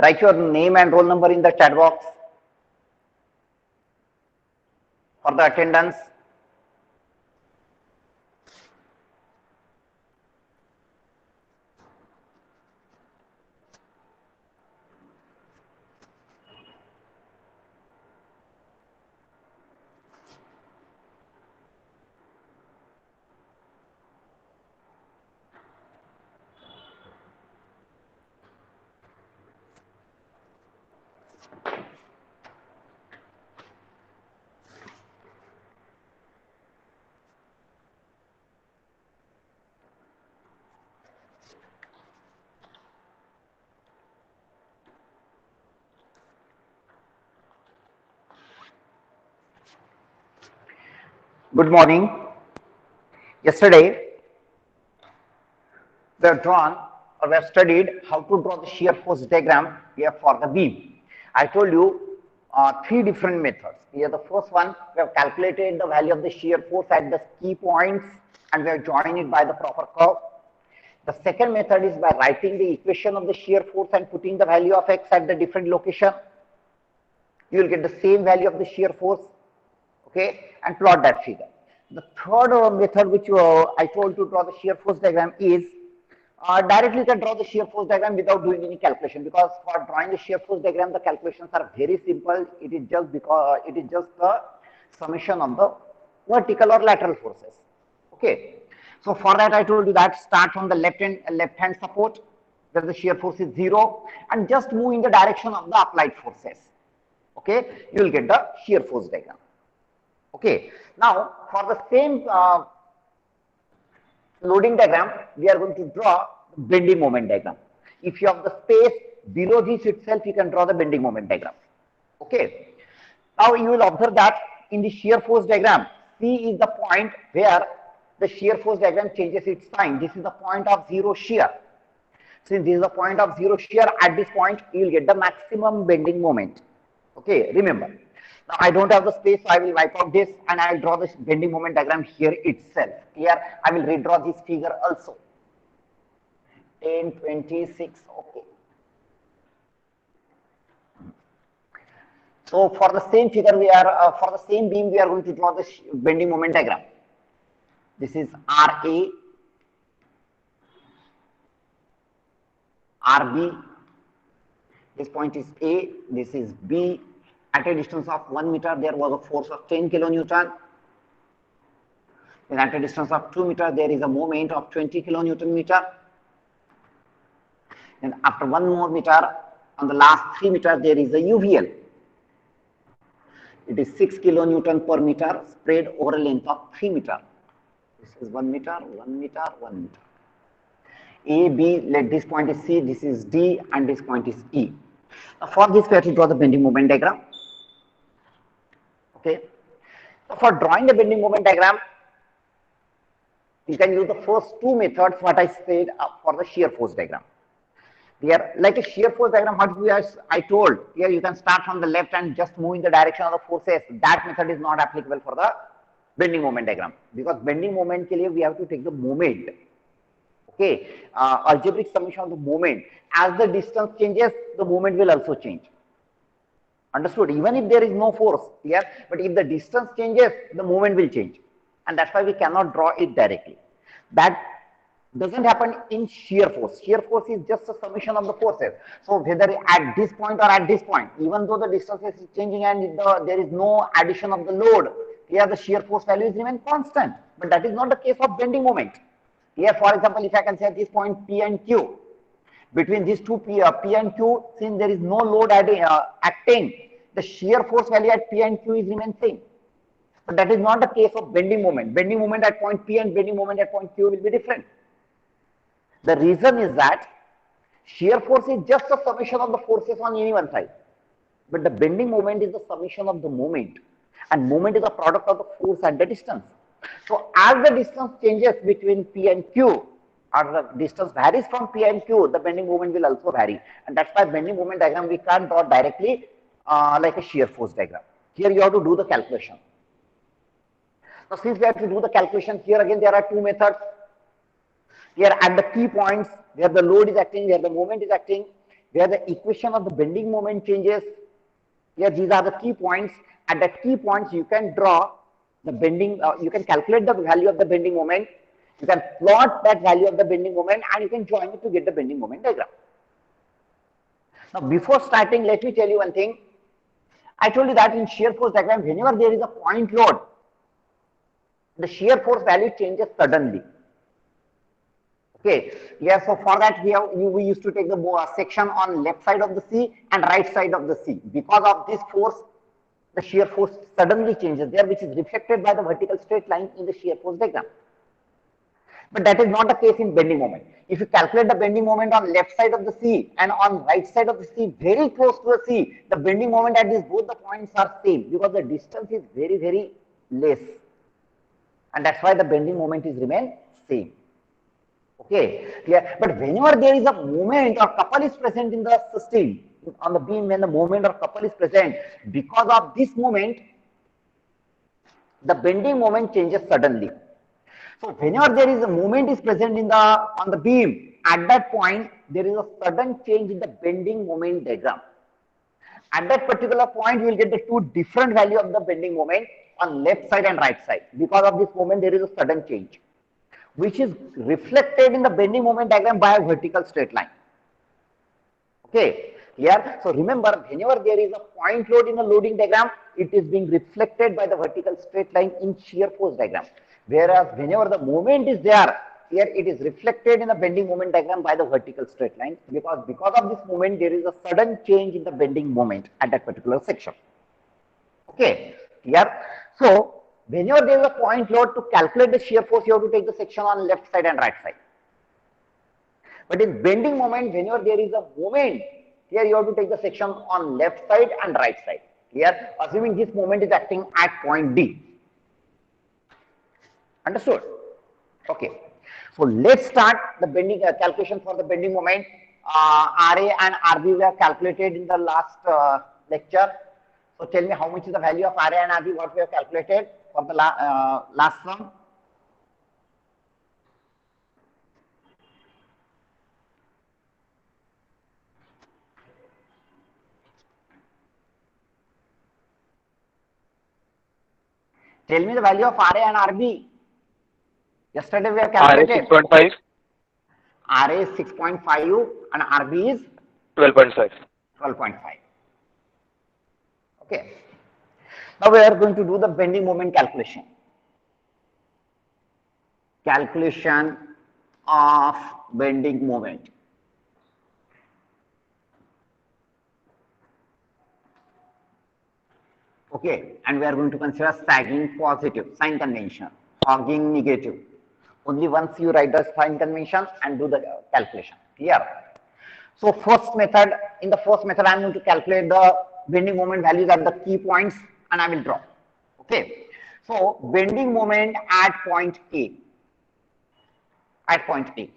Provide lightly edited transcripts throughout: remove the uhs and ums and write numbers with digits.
Write your name and roll number in the chat box for the attendance. Good morning. Yesterday, we have drawn or we have studied how to draw the shear force diagram here for the beam. I told you three different methods. Here the first one, we have calculated the value of the shear force at the key points and we have joined it by the proper curve. The second method is by writing the equation of the shear force and putting the value of x at the different location. You will get the same value of the shear force, okay, and plot that figure. The third method which I told to draw the shear force diagram is directly you can draw the shear force diagram without doing any calculation, because for drawing the shear force diagram the calculations are very simple. It is just the summation of the vertical or lateral forces. Okay, so for that I told you that start from the left hand support where the shear force is 0 and just move in the direction of the applied forces. Okay, you will get the shear force diagram. Okay, now for the same loading diagram, we are going to draw the bending moment diagram. If you have the space below this itself, you can draw the bending moment diagram. Okay, now you will observe that in the shear force diagram, C is the point where the shear force diagram changes its sign. This is the point of zero shear. Since this is the point of zero shear, at this point you will get the maximum bending moment. Okay, remember. Now I don't have the space, so I will wipe out this and I will draw this bending moment diagram here itself. Here I will redraw this figure also. 10, 26, okay. So for the same figure, for the same beam, we are going to draw the bending moment diagram. This is RA, RB. This point is A, this is B. At a distance of 1 meter, there was a force of 10 kilonewton. Then at a distance of 2 meters, there is a moment of 20 kilonewton meter. And after 1 more meter, on the last 3 meters, there is a UVL. It is 6 kilonewton per meter spread over a length of 3 meters. This is 1 meter, 1 meter, 1 meter. A, B, let this point is C, this is D, and this point is E. Now for this, we have to draw the bending moment diagram. Okay. So for drawing the bending moment diagram, you can use the first two methods what I said for the shear force diagram. Here, like a shear force diagram, what I told, here you can start from the left and just move in the direction of the forces. That method is not applicable for the bending moment diagram, because bending moment ke liye we have to take the moment. Okay, algebraic summation of the moment. As the distance changes, the moment will also change. Understood? Even if there is no force here, but if the distance changes, the moment will change. And that's why we cannot draw it directly. That doesn't happen in shear force. Shear force is just a summation of the forces. So whether at this point or at this point, even though the distance is changing and there is no addition of the load, here the shear force values remain constant. But that is not the case of bending moment. Here, for example, if I can say at this point P and Q, between these two P and Q, since there is no load acting, the shear force value at P and Q is remain same. But that is not the case of bending moment. Bending moment at point P and bending moment at point Q will be different. The reason is that shear force is just a summation of the forces on any one side. But the bending moment is the summation of the moment. And moment is a product of the force at the distance. So as the distance changes between P and Q, or the distance varies from P and Q, the bending moment will also vary. And that's why bending moment diagram we can't draw directly like a shear force diagram. Here you have to do the calculation. Now since we have to do the calculation, here again there are two methods. Here at the key points where the load is acting, where the moment is acting, where the equation of the bending moment changes. Here, these are the key points. At that key points, you can draw the bending, you can calculate the value of the bending moment, you can plot that value of the bending moment, and you can join it to get the bending moment diagram. Now, before starting, let me tell you one thing. I told you that in shear force diagram, whenever there is a point load, the shear force value changes suddenly. Okay, yeah, so for that we used to take the section on left side of the C and right side of the C. Because of this force, the shear force suddenly changes there, which is reflected by the vertical straight line in the shear force diagram. But that is not the case in bending moment. If you calculate the bending moment on left side of the C and on right side of the C, very close to the C, the bending moment at these both the points are same because the distance is very, very less. And that's why the bending moment is remain same. Okay, clear? But whenever there is a moment or couple is present in the system, on the beam, when the moment or couple is present, because of this moment, the bending moment changes suddenly. So whenever there is a moment is present in the on the beam, at that point there is a sudden change in the bending moment diagram. At that particular point, you will get the two different value of the bending moment on left side and right side. Because of this moment, there is a sudden change, which is reflected in the bending moment diagram by a vertical straight line. Okay, clear? So remember, whenever there is a point load in the loading diagram, it is being reflected by the vertical straight line in shear force diagram. Whereas whenever the moment is there, here it is reflected in the bending moment diagram by the vertical straight line, because of this moment there is a sudden change in the bending moment at that particular section. Okay, clear? So whenever there is a point load, to calculate the shear force, you have to take the section on left side and right side. But in bending moment, whenever there is a moment, here you have to take the section on left side and right side. Clear? Assuming this moment is acting at point D. Understood? Okay. So let's start the bending calculation for the bending moment. RA and RB were calculated in the last lecture. So tell me how much is the value of RA and RB, what we have calculated for the last sum. Tell me the value of RA and RB. Yesterday we have calculated. RA 6.5. RA is 6.5 and RB is 12.5. 12.5. Okay. Now we are going to do the bending moment calculation. Calculation of bending moment. Okay, and we are going to consider sagging positive, sign convention, hogging negative. Only once you write the sign convention and do the calculation. Clear? So first method, in the first method, I am going to calculate the bending moment values at the key points and I will draw. Okay. So bending moment at point A. At point A.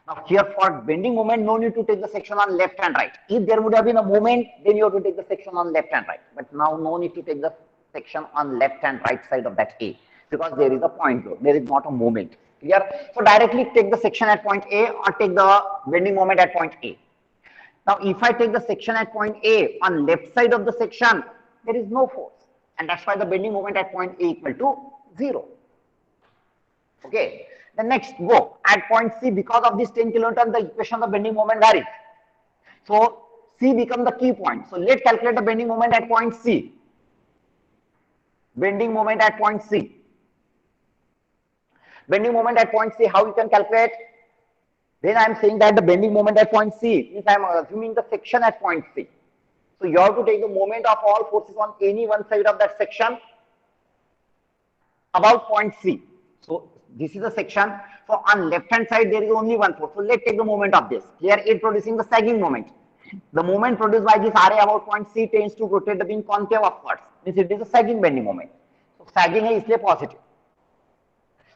Now here for bending moment, no need to take the section on left and right. If there would have been a moment, then you have to take the section on left and right. But now no need to take the section on left and right side of that A, because there is a point load. There is not a moment. Clear? So directly take the section at point A or take the bending moment at point A. Now if I take the section at point A, on left side of the section, there is no force. And that's why the bending moment at point A equal to 0. Okay. The next go at point C, because of this 10 kilonewton, the equation of the bending moment varies. So C becomes the key point. So let's calculate the bending moment at point C. Bending moment at point C. Bending moment at point C, how you can calculate? Then I am saying that the bending moment at point C means I am assuming the section at point C. So you have to take the moment of all forces on any one side of that section about point C. So this is a section. So on left hand side there is only one force. So let's take the moment of this. Here it producing the sagging moment. The moment produced by this RA about point C tends to rotate the beam concave upwards. Means it is a sagging bending moment. So sagging is positive.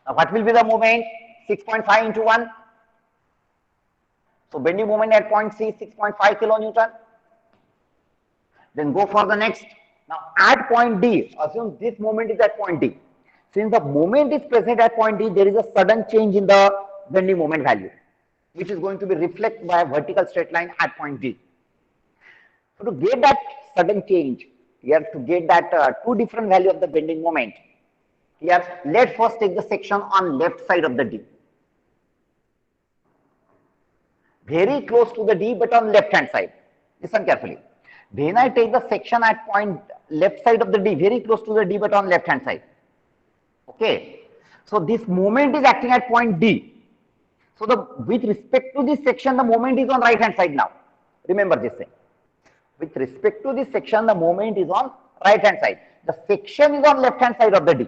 Now what will be the moment? 6.5 into 1. So bending moment at point C 6.5 kilonewton. Then go for the next. Now at point D, assume this moment is at point D. Since the moment is present at point D, there is a sudden change in the bending moment value. which is going to be reflected by a vertical straight line at point D. So to get that sudden change, here to get that two different value of the bending moment, here let's first take the section on left side of the D. Very close to the D but on left hand side. Listen carefully. When I take the section at point left side of the D, very close to the D but on left hand side. Okay. So this moment is acting at point D. So with respect to this section, the moment is on right hand side now. Remember this thing. With respect to this section, the moment is on right hand side. The section is on left hand side of the D.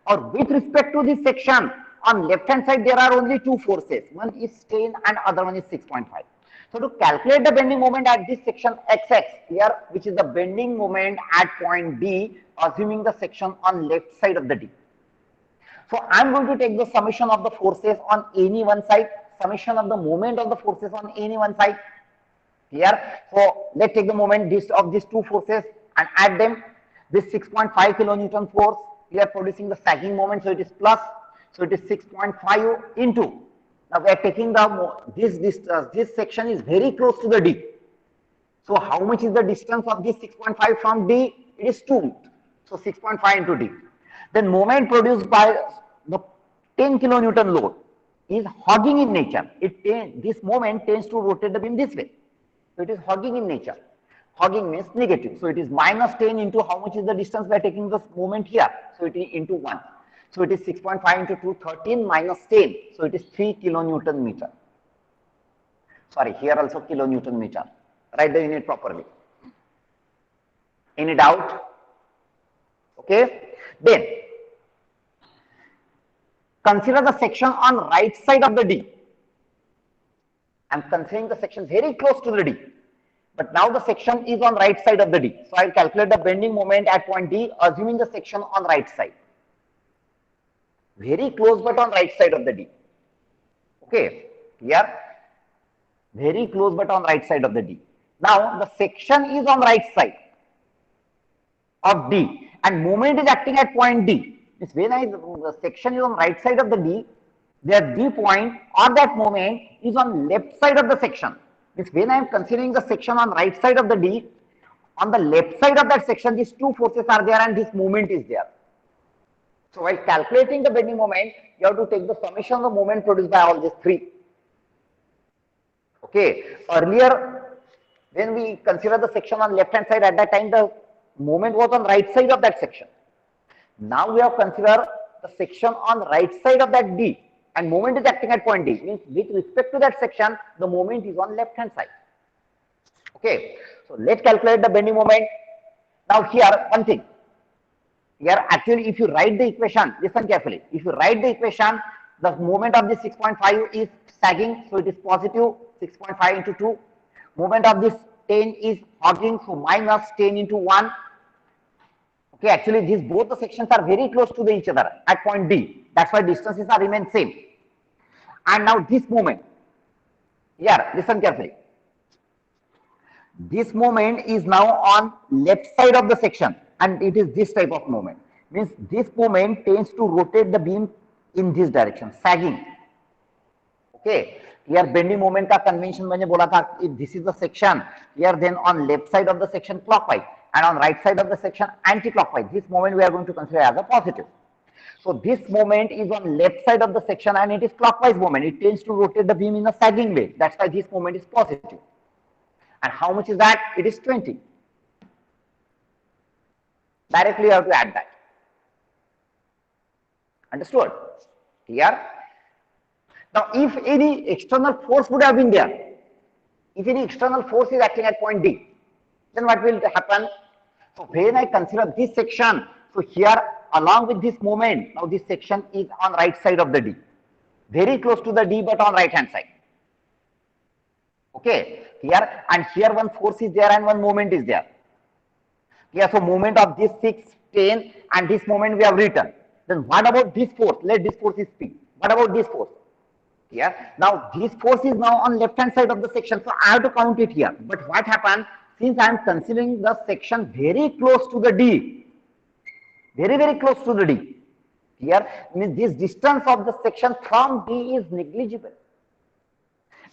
Or with respect to this section, on left hand side there are only two forces. One is 10 and other one is 6.5. So to calculate the bending moment at this section XX here, which is the bending moment at point D, assuming the section on left side of the D. So I am going to take the summation of the forces on any one side, summation of the moment of the forces on any one side here. So let's take the moment of these two forces and add them. This 6.5 kilonewton force, we are producing the sagging moment, so it is plus. So it is 6.5 into. Now we are taking the this section is very close to the D. So how much is the distance of this 6.5 from D? It is 2. So 6.5 into D. Then moment produced by the 10 kilonewton load is hogging in nature. This moment tends to rotate the beam this way. So it is hogging in nature. Hogging means negative. So it is minus 10 into how much is the distance we are taking this moment here. So it is into 1. So it is 6.5 into 2, 13 minus 10. So it is 3 kilonewton meter. Sorry, here also kilonewton meter. Write the unit properly. Any doubt? Okay. Then consider the section on right side of the D. I am considering the section very close to the D. But now the section is on right side of the D. So I will calculate the bending moment at point D, assuming the section on right side. Very close but on right side of the D. Okay. Here. Very close but on right side of the D. Now the section is on right side of D and moment is acting at point D. Means when the section is on right side of the D, their D point or that moment is on left side of the section. Means when I am considering the section on right side of the D, on the left side of that section, these two forces are there and this moment is there. So while calculating the bending moment, you have to take the summation of the moment produced by all these three. Okay. Earlier, when we consider the section on left hand side, at that time the moment was on right side of that section. Now we have considered the section on right side of that D and moment is acting at point D. Means with respect to that section, the moment is on left hand side. Okay. So let's calculate the bending moment. Now here, one thing. Here actually if you write the equation, listen carefully. If you write the equation, the moment of this 6.5 is sagging, so it is positive 6.5 into 2. Moment of this 10 is hogging, so minus 10 into 1. Okay, actually these both the sections are very close to each other at point D. That's why distances are remain same. And now this moment, here listen carefully. This moment is now on left side of the section and it is this type of moment. Means this moment tends to rotate the beam in this direction, sagging. Okay. Here bending moment का convention मैंने बोला था, if this is the section, here then on left side of the section clockwise and on right side of the section anti-clockwise. This moment we are going to consider as a positive. So this moment is on left side of the section and it is clockwise moment. It tends to rotate the beam in a sagging way. That's why this moment is positive. And how much is that? It is 20. Directly you have to add that. Understood? Here. Now if any external force would have been there, if any external force is acting at point D, then what will happen? So when I consider this section, so here along with this moment, now this section is on right side of the D. Very close to the D but on right hand side. Okay. Here and here one force is there and one moment is there. Here so moment of this 6, 10 and this moment we have written. Then what about this force? Let this force is P. What about this force? Here. Now this force is now on left hand side of the section. So I have to count it here. But what happened? Since I am considering the section very close to the D, very close to the D. Here means this distance of the section from D is negligible.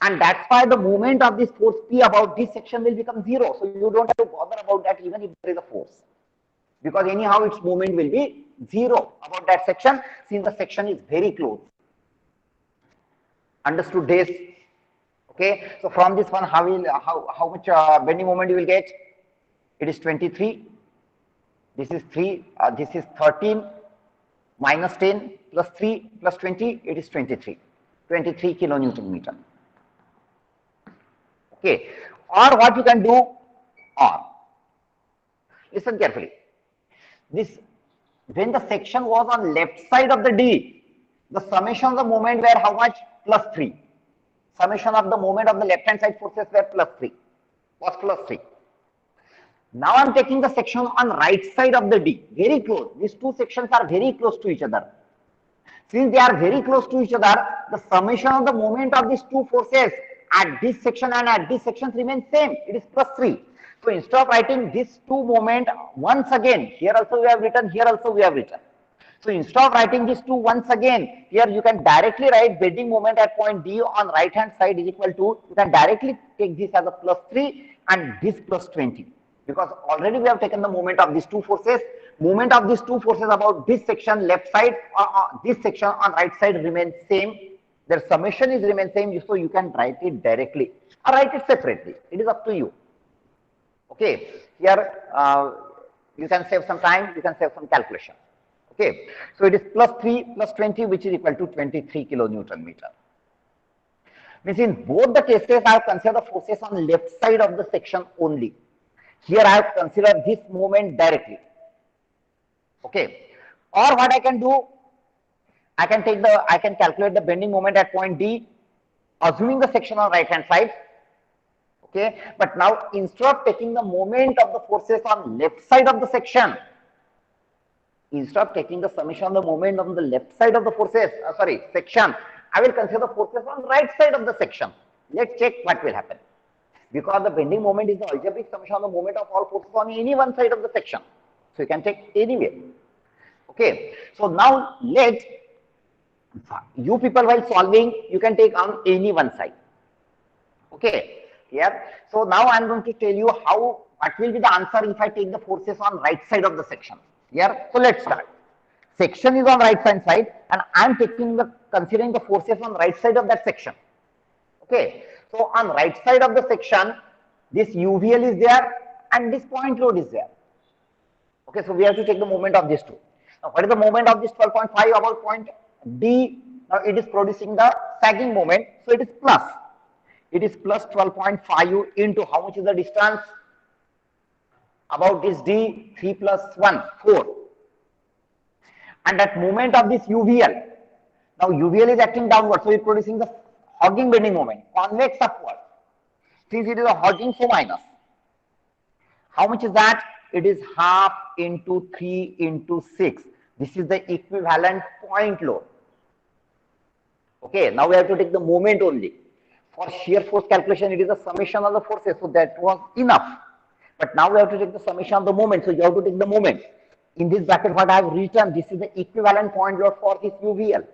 And that's why the moment of this force P about this section will become 0. So you don't have to bother about that even if there is a force, because anyhow its movement will be 0 about that section since the section is very close. Understood this? Okay, so from this one, how much bending moment you will get? It is 23. This is 3. This is 13 minus 10 plus 3 plus 20. It is 23. 23 kilonewton meter. Okay, or what you can do, or listen carefully. This, when the section was on left side of the D, the summation of the moment were how much? Plus 3. Summation of the moment of the left hand side forces were plus 3, was plus 3. Now I am taking the section on right side of the D, very close. These two sections are very close to each other. Since they are very close to each other, the summation of the moment of these two forces at this section and at this section remains same. It is plus 3. So instead of writing these two moment once again, here also we have written, here also we have written. So instead of writing these two once again, here you can directly write bending moment at point D on right hand side is equal to, you can directly take this as a plus 3 and this plus 20. Because already we have taken the moment of these two forces. Moment of these two forces about this section left side or this section on right side remains same. Their summation is remain same, so you can write it directly or write it separately. It is up to you. Okay, here you can save some time, you can save some calculation. Okay, so it is plus 3 plus 20, which is equal to 23 kilonewton meter. Means in both the cases, I have considered the forces on left side of the section only. Here I have considered this moment directly. Okay, or what I can do, I can calculate the bending moment at point D, assuming the section on right hand side. Okay, but now instead of taking the moment of the forces on left side of the section, instead of taking the summation of the moment on the left side of the forces, section, I will consider the forces on right side of the section. Let's check what will happen. Because the bending moment is the algebraic summation of the moment of all forces on any one side of the section. So you can take anywhere. Okay, so now let you people while solving, you can take on any one side. Okay, here. So now I am going to tell you what will be the answer if I take the forces on right side of the section. Here, so let's start. Section is on right hand side, and I am considering the forces on right side of that section. Okay, so on right side of the section, this UVL is there and this point load is there. Okay, so we have to take the moment of these two. Now, what is the moment of this 12.5 about point D? Now it is producing the sagging moment, so it is plus. It is plus 12.5 into how much is the distance? About this D, 3 plus 1, 4. And that moment of this UVL, now UVL is acting downward, so it is producing the hogging bending moment, convex upward. Since it is a hogging, so minus. How much is that? It is half into 3 into 6. This is the equivalent point load. Okay, now we have to take the moment only. For shear force calculation, it is the summation of the forces, so that was enough. But now we have to take the summation of the moment, so you have to take the moment. In this bracket, what I have written, this is the equivalent point load for this UVL,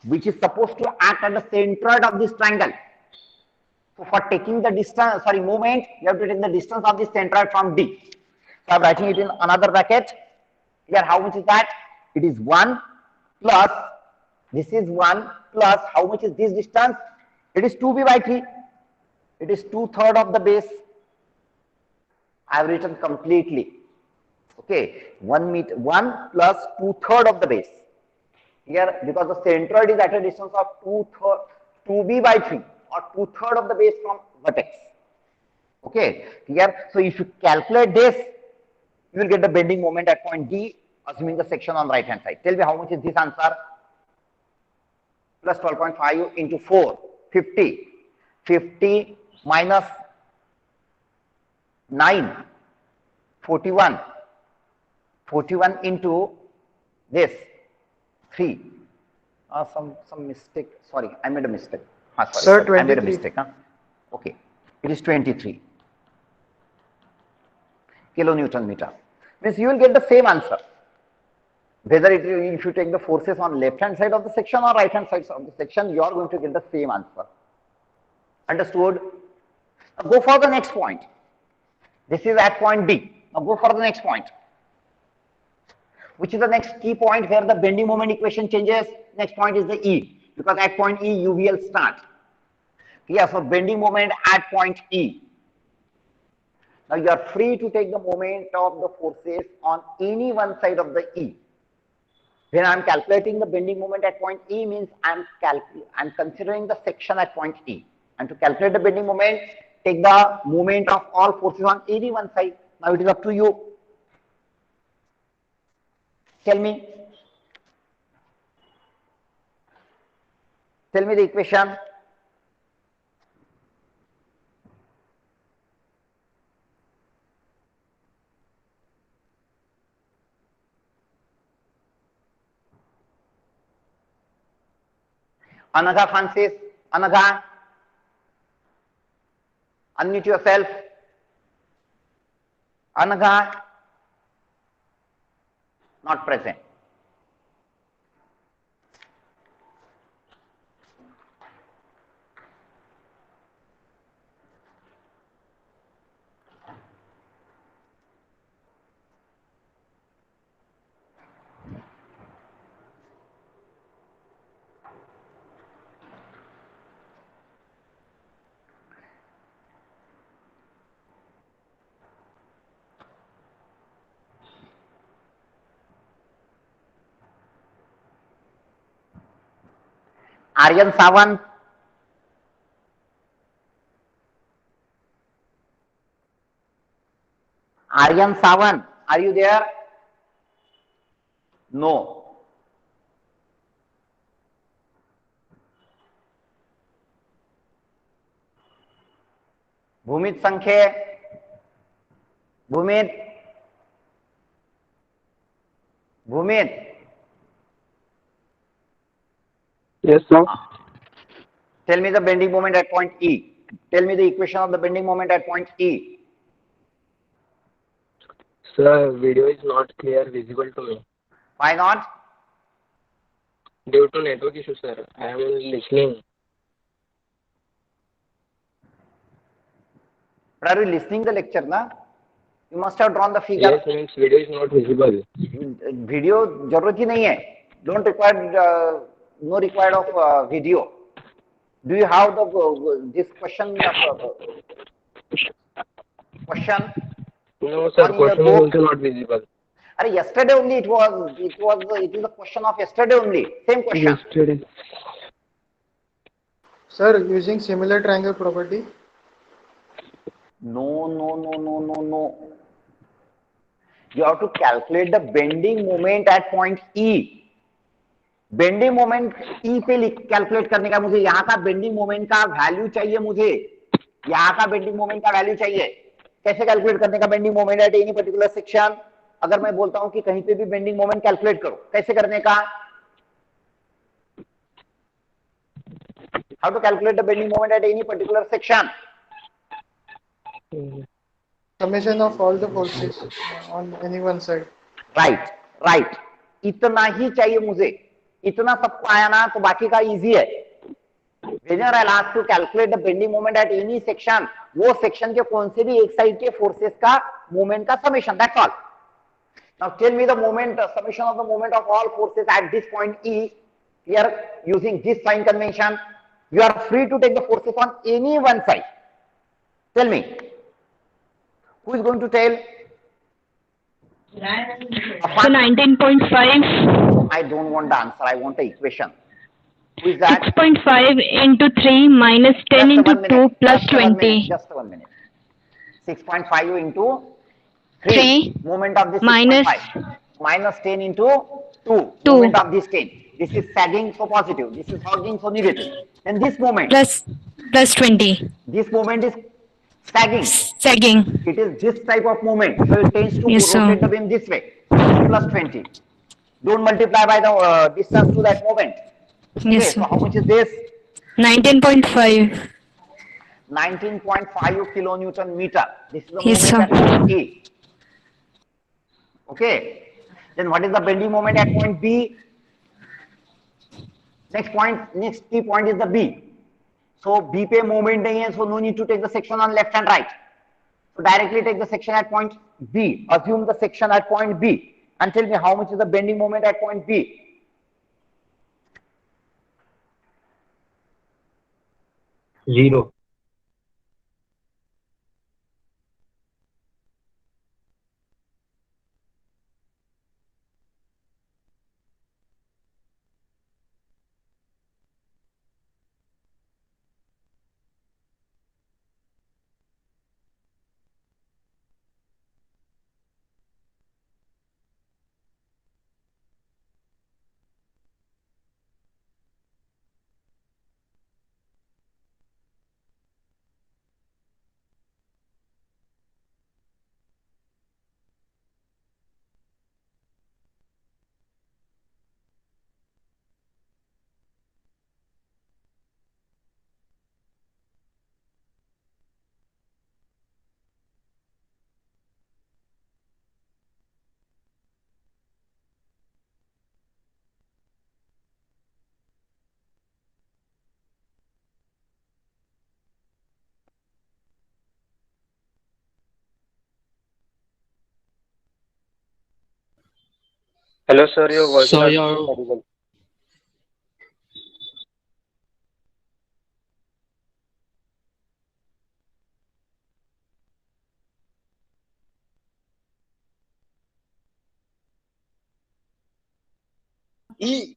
which is supposed to act at the centroid of this triangle. So for taking the distance, moment, you have to take the distance of this centroid from D. So I am writing it in another bracket. Here, how much is that? It is 1 plus, this is 1 plus, how much is this distance? It is 2b by 3. It is 2/3 of the base. I have written completely. Okay, 1 plus 2/3 of the base. Here, because the centroid is at a distance of 2b by 3 or 2/3 of the base from vertex. Okay, here, so if you calculate this, you will get the bending moment at point D, assuming the section on right hand side. Tell me how much is this answer? Plus 12.5 into 4, 50. 50 minus 9, 41. 41 into this, 3. Some mistake. Sorry, I made a mistake. Sir, 23. I made a mistake. Okay, it is 23 kilonewton meter. Means you will get the same answer. Whether if you take the forces on left hand side of the section or right hand side of the section, you are going to get the same answer. Understood? Now go for the next point. This is at point D. Now go for the next point. Which is the next key point where the bending moment equation changes? Next point is the E, because at point E you will start. Yeah, so bending moment at point E. Now you are free to take the moment of the forces on any one side of the E. When I am calculating the bending moment at point E means I am considering the section at point E. And to calculate the bending moment, take the moment of all forces on any one side. Now it is up to you. Tell me the equation. Anagha Francis, Anagha, unmute yourself. Anagha, not present. Aryan Sawant, Aryan Sawant, are you there? No. Bhumit Sankhe, Bhumit, Bhumit. Yes, sir. Tell me the bending moment at point E. Tell me the equation of the bending moment at point E. Sir, video is not clear visible to me. Why not? Due to network issue, sir. I am listening. But are you listening the lecture, na? You must have drawn the figure. Yes, means video is not visible. Video जरूरत ही नहीं है. Don't require no required of video. Do you have the this question? Question? No, sir. Question is also not visible. Yesterday only it is a question of yesterday only. Same question. Yesterday. Sir, using similar triangle property. No. You have to calculate the bending moment at point E. Bending moment E पे calculate करने का, मुझे यहाँ का bending moment का value चाहिए, मुझे यहाँ का बेंडिंग मोमेंट का वैल्यू चाहिए. कैसे कैलकुलेट करने का bending moment at any particular section? अगर मैं बोलता हूं कि कहीं पे भी बेंडिंग मोमेंट कैलकुलेट करो, कैसे करने का? How to calculate the bending moment at any particular section? Summation of all the forces on any one side. Right. इतना ही चाहिए मुझे. इतना सबको आया ना तो बाकी का इजी है. Whenever I'll ask to calculate the bending moment at any section, वो सेक्शन के कौन से भी एक साइड के फोर्सेस का मोमेंट का summation, that's all. Now tell me the moment, summation of the moment of all forces at this point E. Here using this sign convention, you are free to take the forces on any one side. Tell me, who is going to tell? So 19.5. I don't want the answer, I want the equation. Who is that? 6.5 into 3 minus 10 into 2 plus 20. Just 1 minute. 6.5 into 3. Moment of this minus 6.5. Minus 10 into 2. Moment of this 10. This is sagging, so positive. This is hogging, so negative. And this moment. Plus 20. This moment is sagging. Sagging. It is this type of moment. So it tends to Yes, rotate sir. the beam this way. Plus 20. Don't multiply by the distance to that moment. Okay, Yes, so sir. how much is this? 19.5. 19.5 kilonewton meter. This is the Yes, moment sir. at point A. Okay. Then what is the bending moment at point B? Next key point is the B. So B पे movement नहीं है, so no need to take the section on left and right. So directly take the section at point B. Assume the section at point B and tell me how much is the bending moment at point B. Zero. Hello, sir. Your voice is So not your audible. E.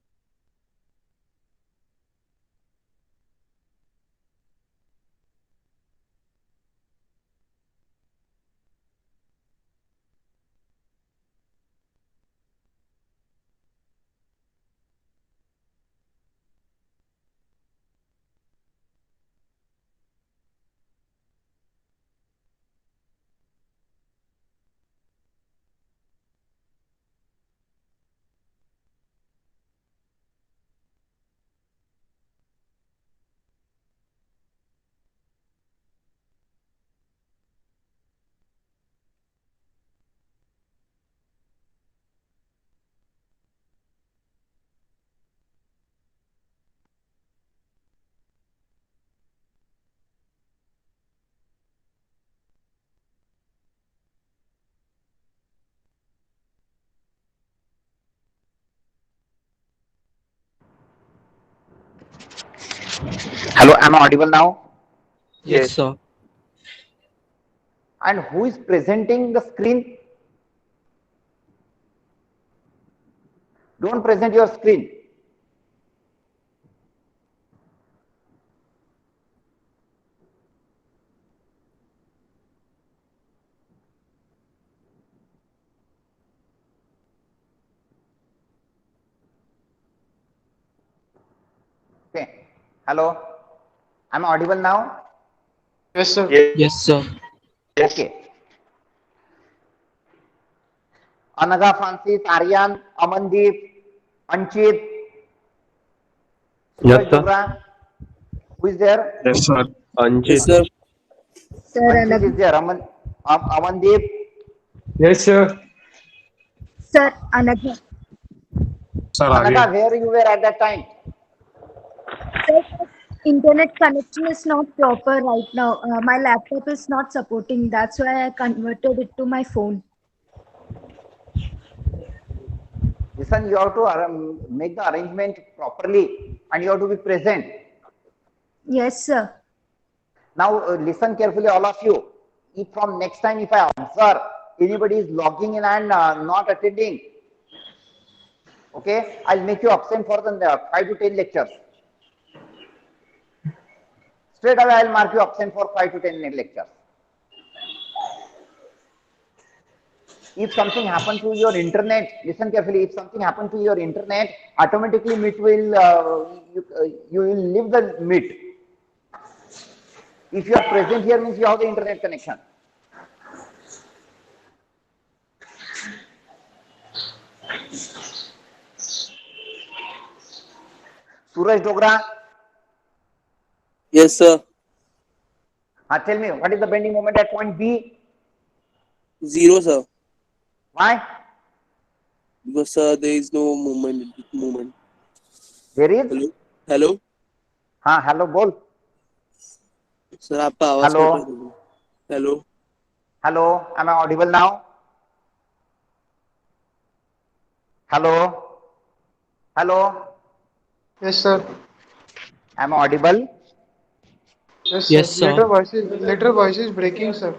Hello, am I audible now? yes, Yes. sir. And who is presenting the screen? Don't present your screen. Okay. Hello. Am I audible now? Yes, sir. Yes, sir. Yes. Okay. Anaga, Francis, Aryan, Amandeep, Anchit, Yes, Suraj sir. Dogra. Who is there? Yes, sir. Yes, Anchit. sir. Sir, Anchit is there. Amandeep. Yes, sir. Sir, Anagha. Sir, Anaga, Aryan. where you were at that time? Sir, internet connection is not proper right now. My laptop is not supporting. That's why I converted it to my phone. Listen, you have to make the arrangement properly and you have to be present. Yes, sir. Now, listen carefully, all of you. If from next time, if I observe anybody is logging in and not attending, okay, I'll make you absent for the 5 to 10 lectures. Straight away, I'll mark you absent for 5 to 10 lectures. If something happened to your internet, listen carefully, if something happened to your internet, automatically Meet will, you will leave the Meet. If you are present here means you have the internet connection. Suraj Dogra, Yes, sir. tell me, what is the bending moment at point B? Zero, sir. Why? Because sir, there is no movement. There is? Hello. Hello. Hello, bol. Sir आपका आवाज Hello? Cut रहा है। Hello Hello, am I audible now? Hello? Hello? Yes, sir. Am I audible? Yes, sir. Yes, sir. Later voice is breaking, sir.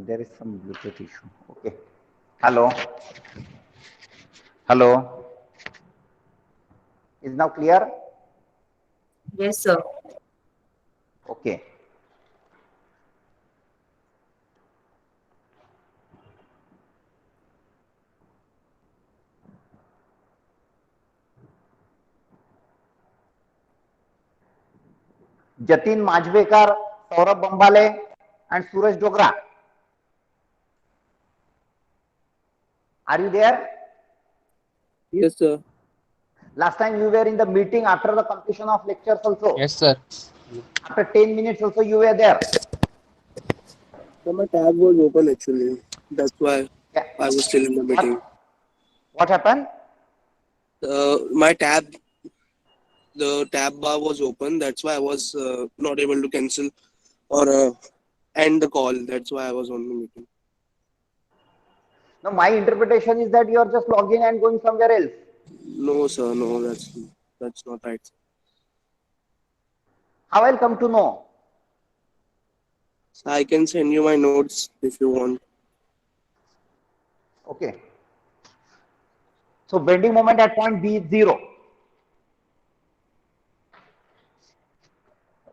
There is some Bluetooth issue. Okay. Hello? Hello? Is now clear? Yes, sir. Okay. Jatin Majvekar, Saurabh Bambale, and Suraj Dogra. Are you there? Yes, sir. Last time you were in the meeting after the completion of lectures also. Yes, sir. After 10 minutes also you were there. So my tab was open actually. That's why Yeah. I was still in the meeting. What happened? My the tab bar was open. That's why I was not able to cancel or end the call. That's why I was on the meeting. Now my interpretation is that you are just logging and going somewhere else. No, sir. No, that's not right. How I'll come to know? So I can send you my notes if you want. Okay. So bending moment at point B is 0.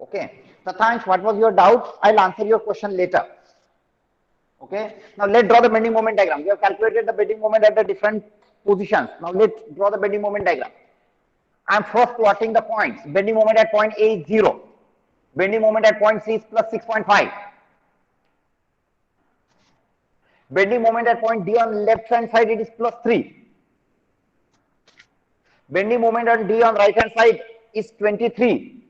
Okay. Tathansh, what was your doubt? I'll answer your question later. Okay. Now let's draw the bending moment diagram. We have calculated the bending moment at the different positions. Now let's draw the bending moment diagram. I am first plotting the points. Bending moment at point A is 0. Bending moment at point C is plus 6.5. Bending moment at point D on left hand side it is plus 3. Bending moment at D on right hand side is 23.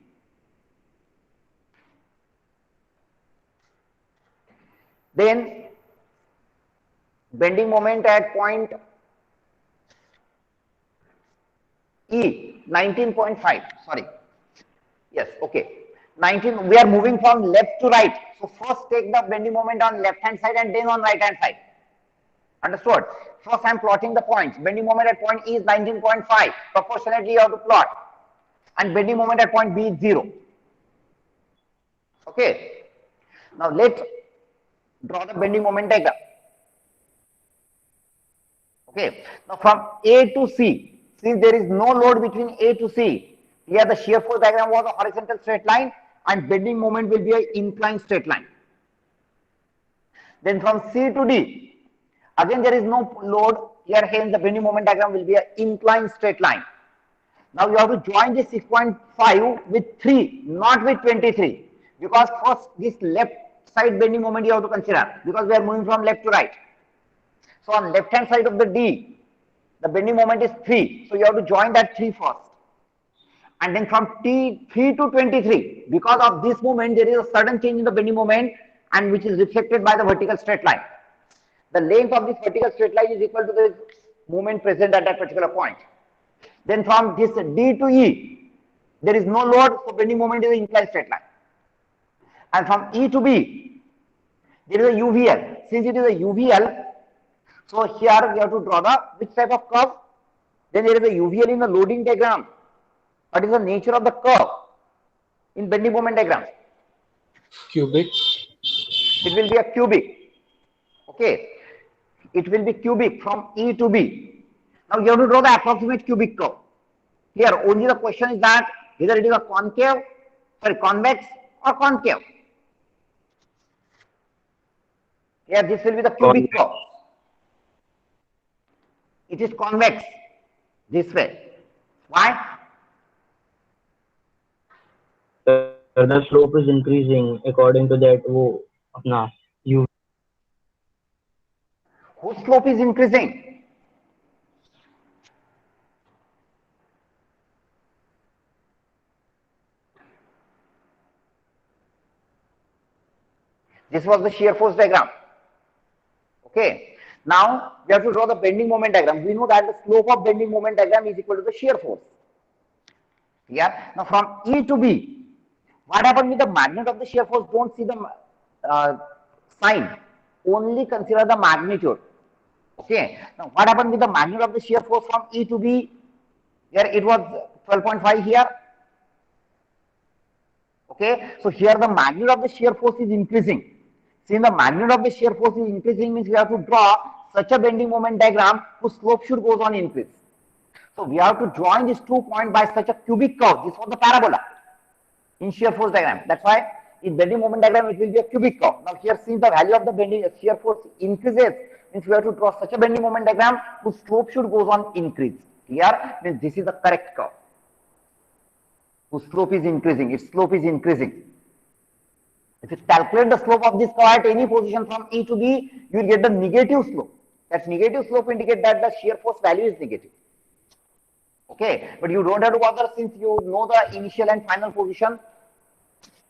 Then bending moment at point E 19.5. Sorry. Yes, okay. 19. We are moving from left to right. So first take the bending moment on left hand side and then on right hand side. Understood? First I am plotting the points. Bending moment at point E is 19.5. Proportionately you have to plot. And bending moment at point B is 0. Okay. Now let's draw the bending moment diagram. Okay. Now from A to C, since there is no load between A to C, here the shear force diagram was a horizontal straight line and bending moment will be an inclined straight line. Then from C to D, again there is no load, here hence the bending moment diagram will be an inclined straight line. Now you have to join this 6.5 with 3, not with 23, because first this left side bending moment you have to consider, because we are moving from left to right. So on left hand side of the D, the bending moment is 3, so you have to join that 3 first. And then from T3 to 23, because of this moment there is a sudden change in the bending moment and which is reflected by the vertical straight line. The length of this vertical straight line is equal to the moment present at that particular point. Then from this D to E, there is no load, so bending moment is an inclined straight line. And from E to B, there is a UVL. Since it is a UVL, so here we have to draw the which type of curve? Then there is a UVL in the loading diagram. What is the nature of the curve in bending moment diagram? Cubic. It will be a cubic. Okay. It will be cubic from E to B. Now you have to draw the approximate cubic curve. Here only the question is that whether it is a convex or concave. Here this will be the cubic curve. It is convex this way. Why? The slope is increasing according to that वो अपना u Whose slope is increasing? This was the shear force diagram. Okay. Now we have to draw the bending moment diagram. We know that the slope of bending moment diagram is equal to the shear force. Yeah. Now from E to B, What happened with the magnet of the shear force? Don't see the sign, only consider the magnitude. Okay, now what happened with the magnet of the shear force from E to B? Here it was 12.5 here. Okay, so here the magnet of the shear force is increasing. Since the magnet of the shear force is increasing, means we have to draw such a bending moment diagram whose slope should goes on increase. So we have to join these 2 points by such a cubic curve. This was the parabola in shear force diagram. That's why in bending moment diagram it will be a cubic curve. Now here, since the value of the bending shear force increases, means we have to draw such a bending moment diagram whose slope should goes on increase. Here means this is the correct curve. Whose slope is increasing. Its slope is increasing. If you calculate the slope of this curve at any position from E to B, you will get the negative slope. That negative slope indicates that the shear force value is negative. Okay, but you don't have to bother since you know the initial and final position.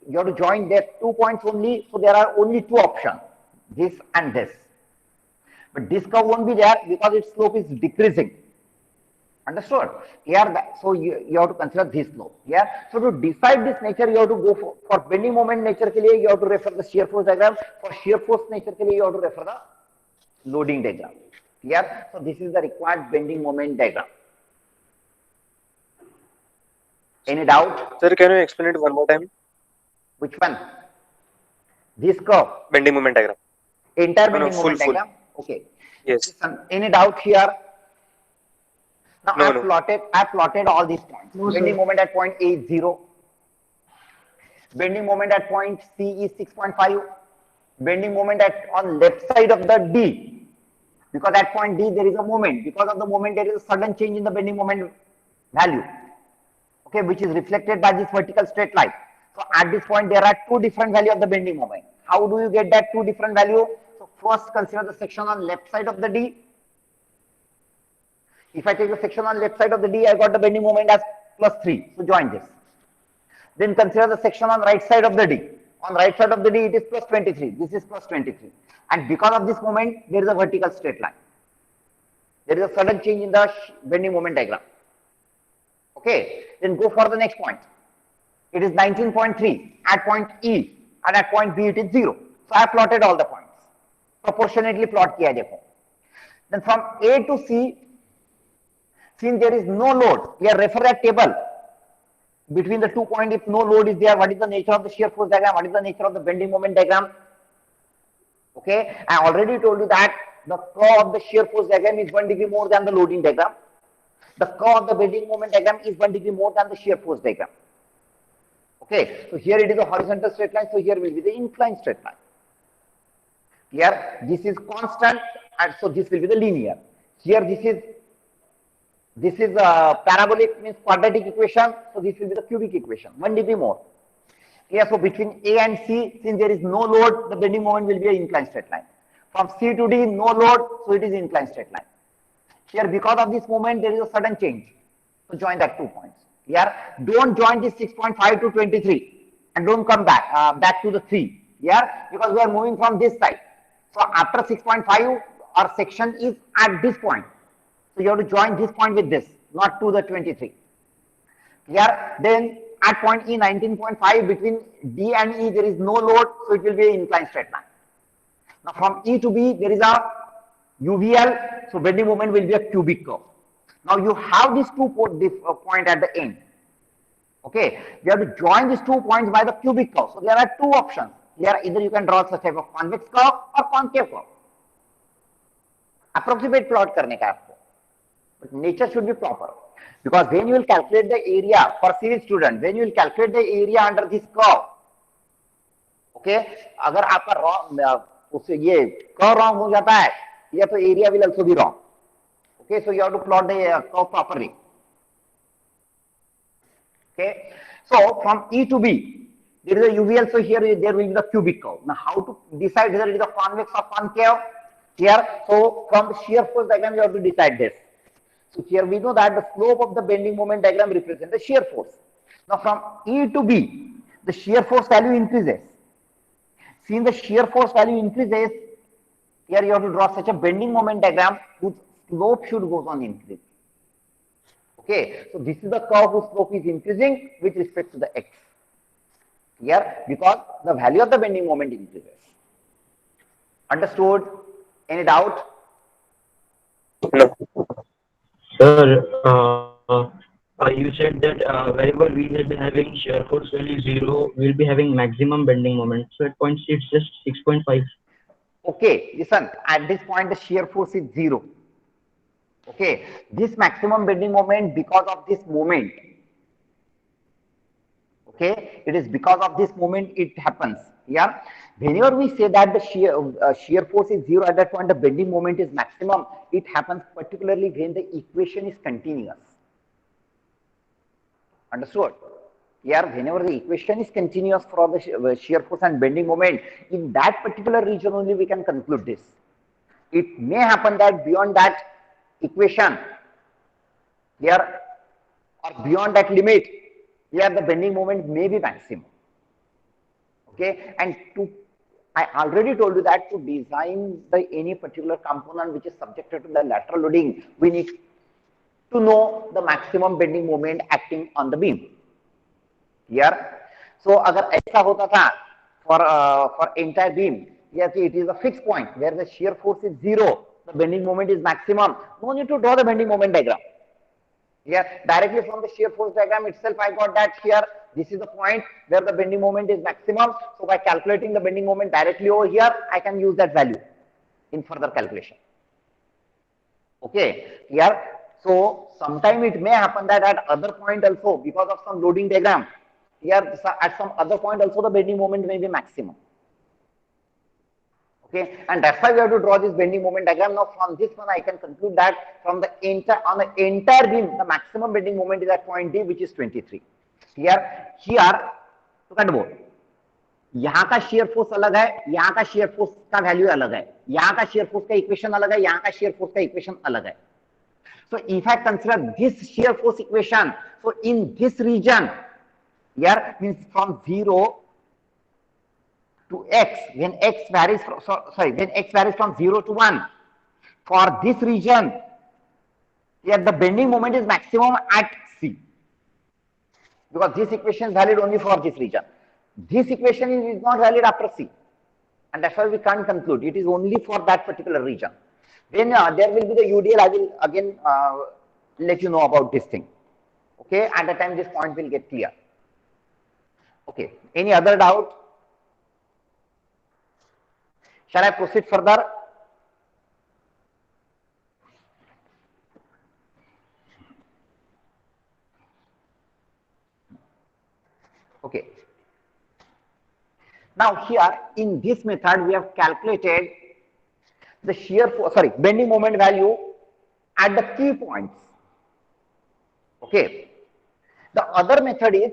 You have to join that 2 points only. So there are only 2 options, this and this. But this curve won't be there because its slope is decreasing. Understood? Here, so you have to consider this slope. Yeah. So to decide this nature, you have to go for bending moment nature ke liye, you have to refer the shear force diagram. For shear force nature ke liye, you have to refer the loading diagram. Yeah. So this is the required bending moment diagram. Any doubt? Sir, can you explain it one more time? Which one? This curve. Bending moment diagram. Entire bending moment diagram. Okay. Yes. Any doubt here? Now No, I plotted all these points. No, bending sir. moment at point A is 0. Bending moment at point C is 6.5. Bending moment on left side of the D. Because at point D there is a moment. Because of the moment there is a sudden change in the bending moment value. Okay, which is reflected by this vertical straight line. So at this point there are 2 different values of the bending moment. How do you get that 2 different value? So first consider the section on left side of the D. If I take the section on left side of the D, I got the bending moment as +3. So join this. Then consider the section on right side of the D. On right side of the D, it is +23. This is +23. And because of this moment, there is a vertical straight line. There is a sudden change in the bending moment diagram. Okay. Then go for the next point. It is 19.3 at point E, and at point B it is 0. So I have plotted all the points. Proportionately plot kiya dekho. Then from A to C, since there is no load, we are refer that table between the 2 points. If no load is there, what is the nature of the shear force diagram? What is the nature of the bending moment diagram? Okay, I already told you that the curve of the shear force diagram is 1 degree more than the loading diagram. The curve of the bending moment diagram is 1 degree more than the shear force diagram. Okay, so here it is a horizontal straight line, so here will be the inclined straight line. Here this is constant, and so this will be the linear. Here this is a parabolic, means quadratic equation, so this will be the cubic equation, 1 degree more. Here, so between A and C, since there is no load, the bending moment will be an inclined straight line. From C to D, no load, so it is inclined straight line. Here, because of this moment, there is a sudden change. So join that 2 points. Here, don't join this 6.5 to 23 and don't come back to the 3. Here, because we are moving from this side. So after 6.5, our section is at this point. So you have to join this point with this, not to the 23. Here, then at point E, 19.5, between D and E, there is no load, so it will be an inclined straight line. Now from E to B, there is a UVL, so bending moment will be a cubic curve. Now you have these 2 points at the end. Okay, you have to join these 2 points by the cubic curve. So there are 2 options. Here either you can draw such type of convex curve or concave curve. Approximate plot करने का आपको, but nature should be proper. Because when you will calculate the area for civil student, when you will calculate the area under this curve, okay, अगर आपका wrong उससे ये curve wrong हो जाता है, या तो area will also be wrong. Okay, so you have to plot the curve properly. Okay, so from E to B, there is a UVL, so here there will be the cubic curve. Now how to decide whether it is a convex or concave? Here, so from the shear force diagram, you have to decide this. So here we know that the slope of the bending moment diagram represents the shear force. Now from E to B, the shear force value increases. Since the shear force value increases, here you have to draw such a bending moment diagram whose slope should go on increase. Okay, so this is the curve whose slope is increasing with respect to the x. Here, because the value of the bending moment increases. Understood? Any doubt? No. Sir, you said that wherever we will be having shear force value 0, we'll be having maximum bending moment. So at point C, it's just 6.5. Okay, listen, at this point the shear force is 0. Okay, this maximum bending moment because of this moment. Okay, it is because of this moment it happens. Yeah, whenever we say that the shear force is 0, at that point the bending moment is maximum, it happens particularly when the equation is continuous. Understood? Here, whenever the equation is continuous for the shear force and bending moment, in that particular region only we can conclude this. It may happen that beyond that equation, here or beyond that limit, here the bending moment may be maximum. Okay, and I already told you that to design any particular component which is subjected to the lateral loading, we need to know the maximum bending moment acting on the beam. Here, so अगर ऐसा होता था for entire beam, yes, it is a fixed point where the shear force is 0, the bending moment is maximum. No need to draw the bending moment diagram. Here, directly from the shear force diagram itself, I got that here. This is the point where the bending moment is maximum. So by calculating the bending moment directly over here, I can use that value in further calculation. Okay, here. So sometime it may happen that at other point also, because of some loading diagram, here at some other point also the bending moment may be maximum. Okay, and that's why we have to draw this bending moment diagram. Now from this one I can conclude that from the entire beam, the maximum bending moment is at point D, which is 23. Here, look at both. यहाँ का shear force अलग है, यहाँ का shear force का value अलग है, यहाँ का shear force का equation अलग है, यहाँ का shear force का equation अलग है. So if I consider this shear force equation, so in this region, here means from 0 to x, when x varies from, when x varies from 0 to 1, for this region, here the bending moment is maximum at C, because this equation is valid only for this region. This equation is not valid after C, and that's why we can't conclude. It is only for that particular region. Then there will be the UDL. I will again let you know about this thing. Okay, at the time this point will get clear. Okay, any other doubt? Shall I proceed further? Okay. Now here in this method we have calculated the shear force, bending moment value at the key points. Okay. The other method is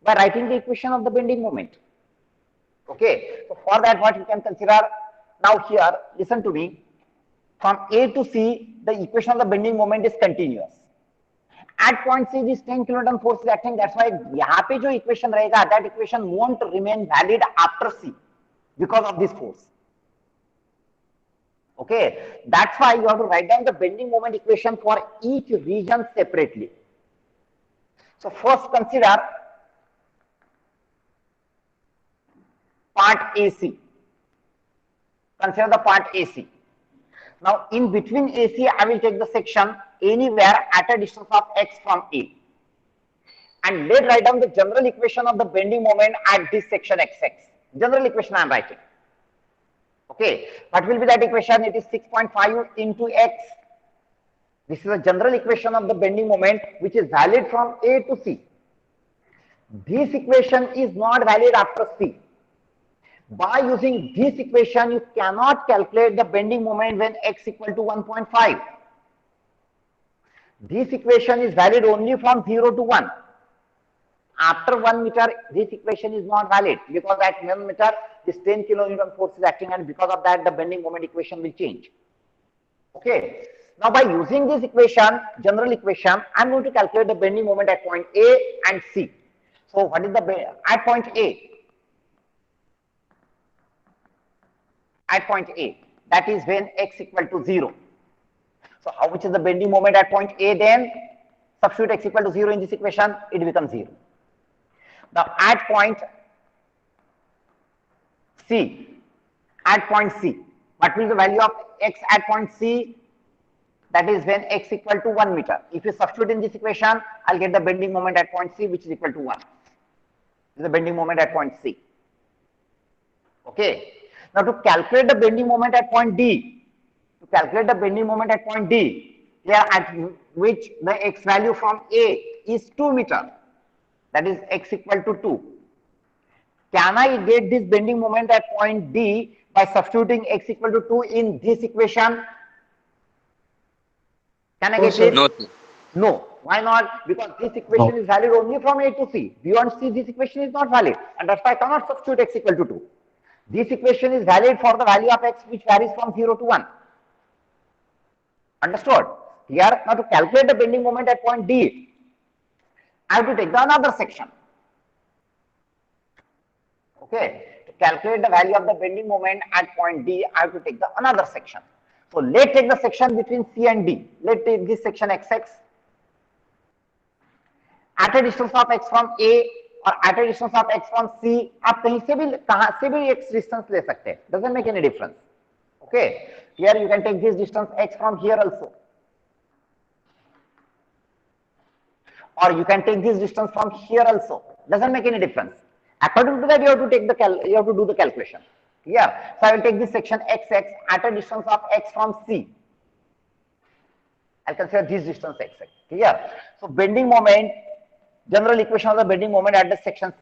by writing the equation of the bending moment. Okay. So for that, what you can consider now here, listen to me. From A to C, the equation of the bending moment is continuous. At point C, this 10 kilonewton force is acting. That's why यहाँ पे जो equation रहेगा, that equation won't remain valid after C because of this force. Okay, that's why you have to write down the bending moment equation for each region separately. So first consider part AC. Consider the part AC. Now in between AC, I will take the section anywhere at a distance of x from A. And let's write down the general equation of the bending moment at this section XX. General equation I am writing. Okay, what will be that equation? It is 6.5 into x. This is a general equation of the bending moment which is valid from A to C. This equation is not valid after C. By using this equation, you cannot calculate the bending moment when x equal to 1.5. This equation is valid only from 0 to 1. After 1 meter, this equation is not valid because at 1 meter, this 10 kilonewton force is acting, and because of that, the bending moment equation will change. Okay. Now, by using this equation, general equation, I am going to calculate the bending moment at point A and C. So, what is the at point A? At point A, that is when x equal to 0. So, how much is the bending moment at point A then? Substitute x equal to 0 in this equation, it becomes 0. Now, at point C, at point C. What will be the value of x at point C? That is when x equal to 1 meter. If you substitute in this equation, I'll get the bending moment at point C, which is equal to 1. This is the bending moment at point C. Okay. Now to calculate the bending moment at point D, here at which the x value from A is 2 meter, that is x equal to 2. Can I get this bending moment at point D by substituting x equal to 2 in this equation? Can I get it? No. No. Why not? Because this equation is valid only from A to C. Beyond C, this equation is not valid. And that's why I cannot substitute x equal to 2. This equation is valid for the value of x which varies from 0 to 1. Understood? Here, now to calculate the bending moment at point D, I have to take the another section. Okay. To calculate the value of the bending moment at point D, I have to take the another section. So let's take the section between C and D. Let's take this section XX. At a distance of x from A or at a distance of x from C, आप कहाँ से भी x distance ले सकते हैं. Doesn't make any difference. Okay. Here you can take this distance x from here also. Or you can take this distance from here also. Doesn't make any difference. According to that, you have to take you have to do the calculation. Yeah. So I will take this section XX at a distance of x from C. I'll consider this distance XX. Yeah. So bending moment, general equation of the bending moment at the section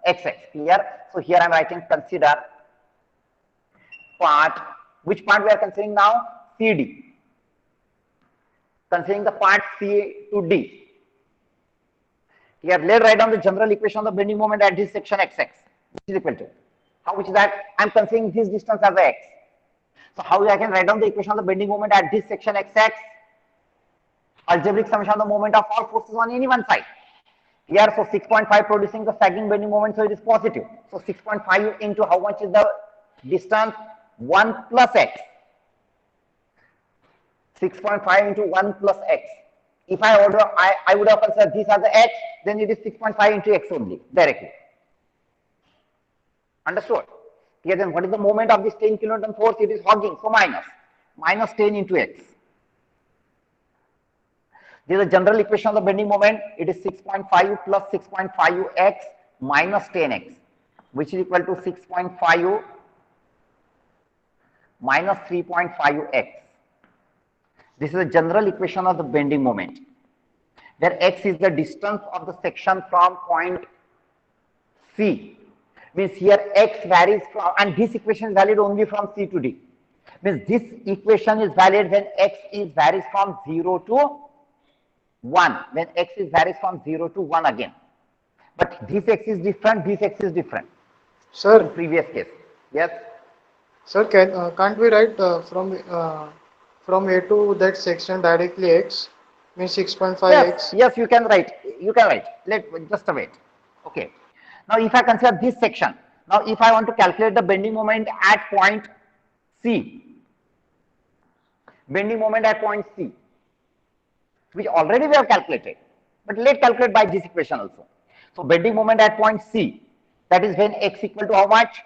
XX. Clear? So here I'm writing consider part. Which part we are considering now? CD. Considering the part C to D. Here, let's write down the general equation of the bending moment at this section XX, which is equal to. How much is that? I'm considering this distance as x. So how I can write down the equation of the bending moment at this section XX? Algebraic summation of the moment of all forces on any one side. Here, so 6.5 producing the sagging bending moment, so it is positive. So 6.5 into how much is the distance? 1 plus x. 6.5 into 1 plus x. If I would have considered this as the x, then it is 6.5 into x only, directly. Understood? Here then what is the moment of this 10 kilonewton force? It is hogging, so minus 10 into x. This is the general equation of the bending moment. It is 6.5 plus 6.5x minus 10x, which is equal to 6.5 minus 3.5x. This is the general equation of the bending moment, where x is the distance of the section from point C. Means here x varies from, and this equation is valid only from C to D. Means this equation is valid when x is varies from 0 to 1. When x is varies from 0 to 1 again. But this x is different, this x is different. Sir, in previous case. Yes. Sir, can't we write from A to that section directly x means 6.5x? Yes, you can write. You can write. Just wait. Okay. Now, if I consider this section, now if I want to calculate the bending moment at point C, bending moment at point C, which already we have calculated, but let's calculate by this equation also. So, bending moment at point C, that is when x equal to how much?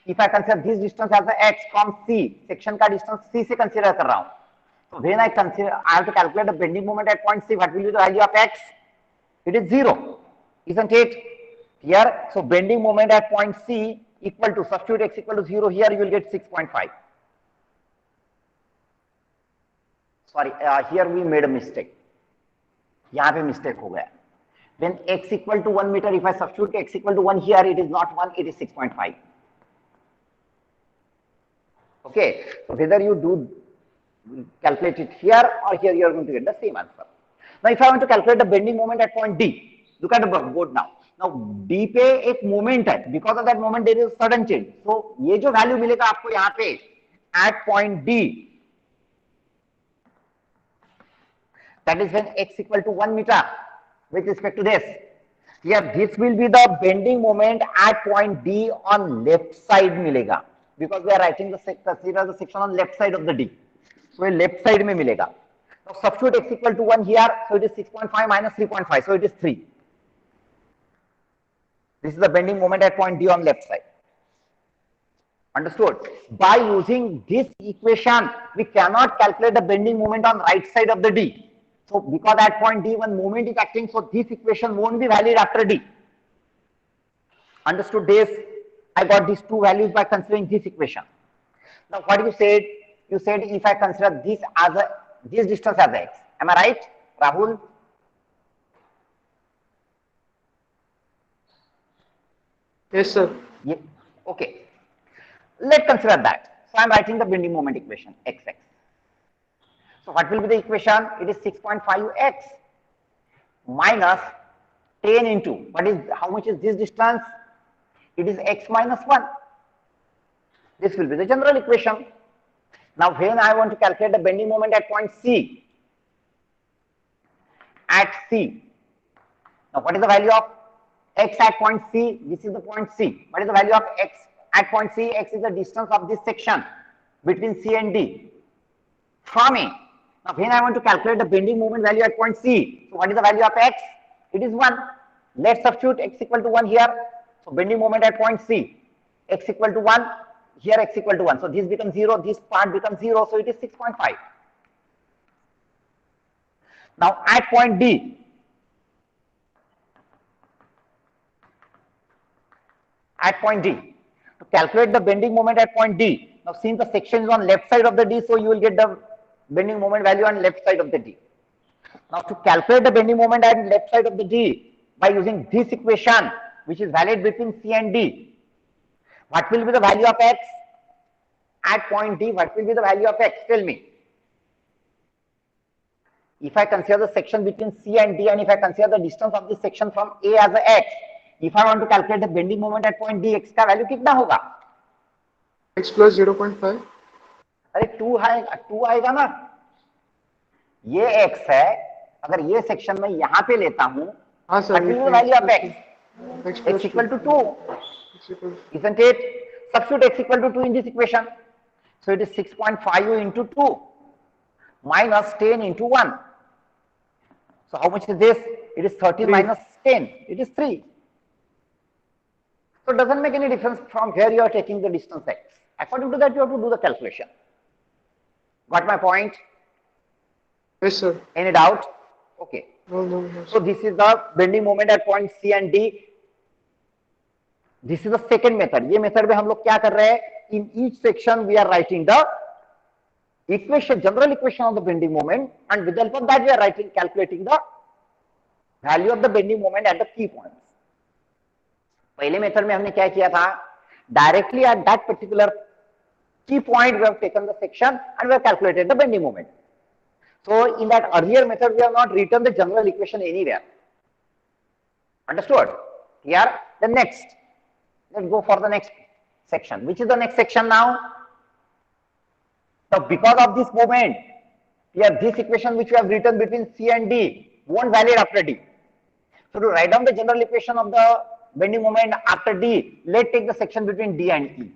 If I consider this distance as the x from C, section का distance C से consider कर रहा हूँ. So when I have to calculate the bending moment at point C, what will be the value of x? It is 0, isn't it? Here, so bending moment at point C equal to, substitute x equal to 0 here, you will get 6.5. Sorry, here we made a mistake. यहाँ पे mistake हो गया. When x equal to 1 meter, if I substitute x equal to 1 here, it is not 1, it is 6.5. Okay, so whether you do calculate it here or here, you are going to get the same answer. Now, if I want to calculate the bending moment at point D, look at the board now. Now, D पे एक moment है, because of that moment there is a sudden change. So, ये जो value मिलेगा आपको यहाँ पे at point D, that is when x equal to 1 meter with respect to this. Here, this will be the bending moment at point D on left side मिलेगा, because we are writing the consider the section on left side of the D. So, ये left side में मिलेगा. Now, substitute x equal to 1 here, so it is 6.5 minus 3.5, so it is 3. This is the bending moment at point D on left side. Understood? By using this equation, we cannot calculate the bending moment on right side of the D. So because at point D, one moment is acting, so this equation won't be valid after D. Understood this? I got these two values by considering this equation. Now what you said? You said if I consider this as this distance as x. Am I right, Rahul? Yes, sir. Yeah. Okay. Let's consider that. So I'm writing the bending moment equation, xx. So what will be the equation? It is 6.5x minus 10 into, how much is this distance? It is x minus 1. This will be the general equation. Now when I want to calculate the bending moment at point C, now what is the value of x at point C? This is the point C. What is the value of x at point C? X is the distance of this section between C and D from A. Now when I want to calculate the bending moment value at point C, so what is the value of x? It is 1. Let's substitute x equal to 1 here. So bending moment at point C, x equal to 1, here x equal to 1. So this becomes 0, this part becomes 0, so it is 6.5. Now at point D, to calculate the bending moment at point D, now since the section is on left side of the D, so you will get the bending moment value on left side of the D. Now to calculate the bending moment at left side of the D by using this equation, which is valid between C and D, what will be the value of x at point D? What will be the value of x? Tell me. If I consider the section between C and D, and if I consider the distance of this section from A as a x, if I want to calculate the bending moment at point D, x का value कितना होगा? X plus 0.5. अरे 2 आएगा ना? ये x है. अगर ये सेक्शन में यहाँ पे लेता हूँ, हाँ sir. what will be the value of x? X equal to 2. Isn't it? Substitute x equal to 2 in this equation. So it is 6.5 into 2 minus 10 into 1. So how much is this? It is 30 3. minus 10. It is 3. So it doesn't make any difference from where you are taking the distance x. According to that, you have to do the calculation. Got my point? Yes, sir. Any doubt? Okay. No. So this is the bending moment at point C and D. This is the second method. ये method में हम लोग क्या कर रहे हैं? In each section we are writing the equation, general equation of the bending moment, and with the help of that we are calculating the value of the bending moment at the key points. पहले method में हमने क्या किया था? Directly at that particular key point we have taken the section and we have calculated the bending moment. So in that earlier method we have not written the general equation anywhere. Understood? Here, the next. Let's go for the next section. Which is the next section now? So because of this moment, here this equation which we have written between C and D won't valid after D. So to write down the general equation of the bending moment after D, let's take the section between D and E.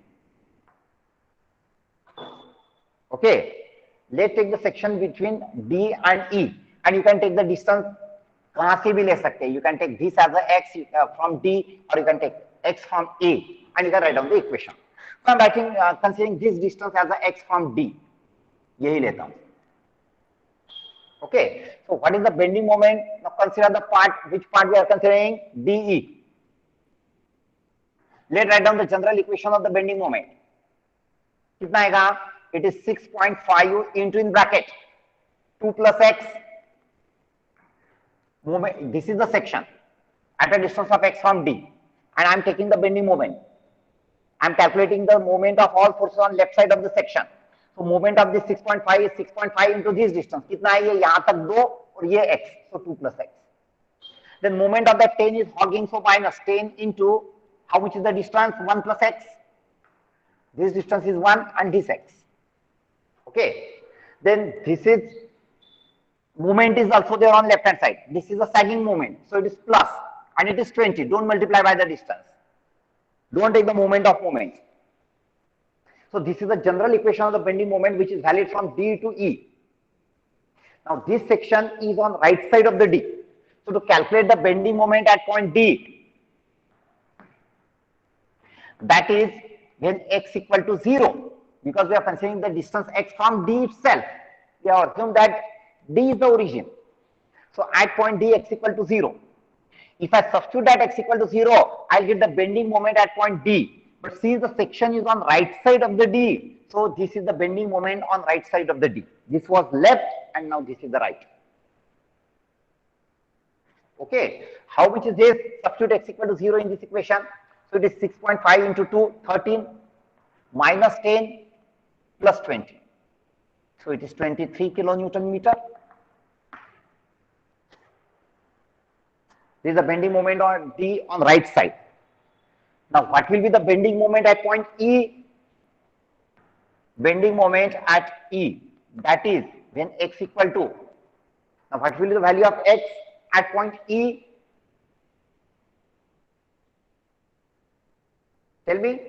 Okay, let's take the section between D and E, and you can take the distance. कहाँ से भी ले सकते हैं? You can take this as a x from D, or you can take x from A, and you can write down the equation. So I'm writing considering this distance as a x from D. यही लेता हूँ. Okay. So what is the bending moment? Now consider the part. Which part we are considering? DE. Let's write down the general equation of the bending moment. कितना आएगा? It is 6.5 into in bracket 2 plus x. Moment. This is the section at a distance of x from D, and I am taking the bending moment. I am calculating the moment of all forces on left side of the section. So moment of this 6.5 is 6.5 into this distance. कितना है ये? यहाँ तक 2 और ये x. So 2 plus x. Then moment of that 10 is hogging, so minus 10 into how much is the distance? 1 plus x. This distance is 1 and this x. Okay. Then this is moment is also there on left hand side. This is a sagging moment, so it is plus, and it is 20. Don't multiply by the distance. Don't take the moment of moment. So this is the general equation of the bending moment which is valid from D to E. Now this section is on right side of the D. So to calculate the bending moment at point D, that is when x equal to 0, because we are considering the distance x from D itself. We have assumed that D is the origin. So at point D, x equal to 0. If I substitute that x equal to 0, I'll get the bending moment at point D. But since the section is on right side of the D, so this is the bending moment on right side of the D. This was left and now this is the right. Okay, how much is this? Substitute x equal to 0 in this equation. So it is 6.5 into 2, 13, minus 10, plus 20. So it is 23 kilonewton meter. This is the bending moment on D on right side. Now what will be the bending moment at point E? Bending moment at E, that is when x equal to, now what will be the value of x at point E? Tell me.